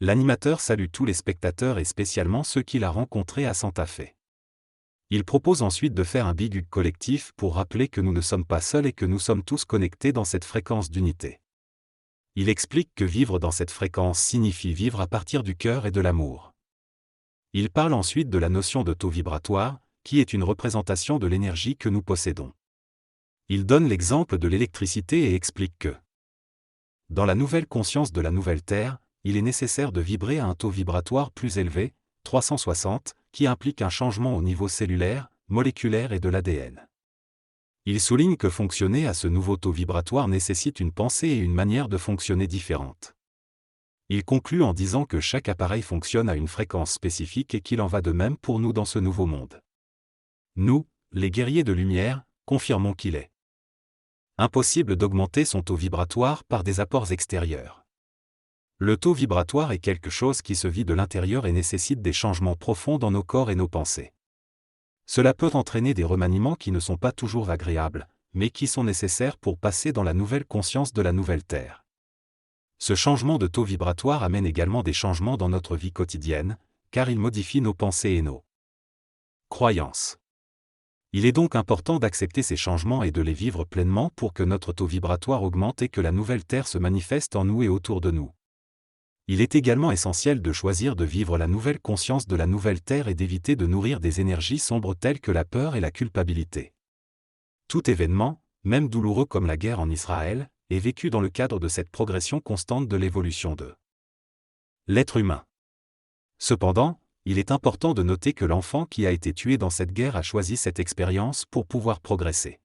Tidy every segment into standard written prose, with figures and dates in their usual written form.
L'animateur salue tous les spectateurs et spécialement ceux qu'il a rencontrés à Santa Fe. Il propose ensuite de faire un big hug collectif pour rappeler que nous ne sommes pas seuls et que nous sommes tous connectés dans cette fréquence d'unité. Il explique que vivre dans cette fréquence signifie vivre à partir du cœur et de l'amour. Il parle ensuite de la notion de taux vibratoire, qui est une représentation de l'énergie que nous possédons. Il donne l'exemple de l'électricité et explique que, dans la nouvelle conscience de la nouvelle Terre, il est nécessaire de vibrer à un taux vibratoire plus élevé, 360, qui implique un changement au niveau cellulaire, moléculaire et de l'ADN. Il souligne que fonctionner à ce nouveau taux vibratoire nécessite une pensée et une manière de fonctionner différentes. Il conclut en disant que chaque appareil fonctionne à une fréquence spécifique et qu'il en va de même pour nous dans ce nouveau monde. Nous, les guerriers de lumière, confirmons qu'il est impossible d'augmenter son taux vibratoire par des apports extérieurs. Le taux vibratoire est quelque chose qui se vit de l'intérieur et nécessite des changements profonds dans nos corps et nos pensées. Cela peut entraîner des remaniements qui ne sont pas toujours agréables, mais qui sont nécessaires pour passer dans la nouvelle conscience de la nouvelle Terre. Ce changement de taux vibratoire amène également des changements dans notre vie quotidienne, car il modifie nos pensées et nos croyances. Il est donc important d'accepter ces changements et de les vivre pleinement pour que notre taux vibratoire augmente et que la nouvelle Terre se manifeste en nous et autour de nous. Il est également essentiel de choisir de vivre la nouvelle conscience de la nouvelle Terre et d'éviter de nourrir des énergies sombres telles que la peur et la culpabilité. Tout événement, même douloureux comme la guerre en Israël, est vécu dans le cadre de cette progression constante de l'évolution de l'être humain. Cependant, il est important de noter que l'enfant qui a été tué dans cette guerre a choisi cette expérience pour pouvoir progresser.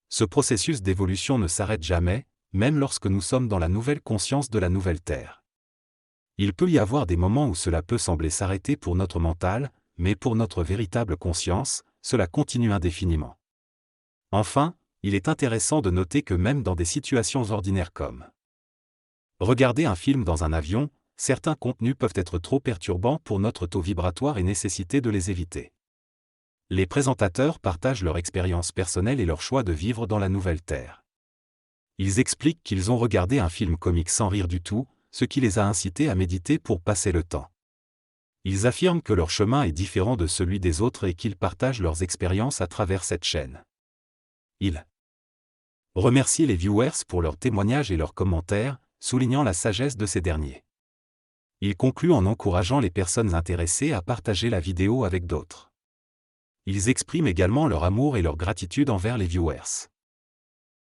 Ce processus d'évolution ne s'arrête jamais, même lorsque nous sommes dans la nouvelle conscience de la nouvelle Terre. Il peut y avoir des moments où cela peut sembler s'arrêter pour notre mental, mais pour notre véritable conscience, cela continue indéfiniment. Enfin, il est intéressant de noter que même dans des situations ordinaires comme regarder un film dans un avion, certains contenus peuvent être trop perturbants pour notre taux vibratoire et nécessiter de les éviter. Les présentateurs partagent leur expérience personnelle et leur choix de vivre dans la nouvelle Terre. Ils expliquent qu'ils ont regardé un film comique sans rire du tout, ce qui les a incités à méditer pour passer le temps. Ils affirment que leur chemin est différent de celui des autres et qu'ils partagent leurs expériences à travers cette chaîne. Ils remercient les viewers pour leurs témoignages et leurs commentaires, soulignant la sagesse de ces derniers. Ils concluent en encourageant les personnes intéressées à partager la vidéo avec d'autres. Ils expriment également leur amour et leur gratitude envers les viewers.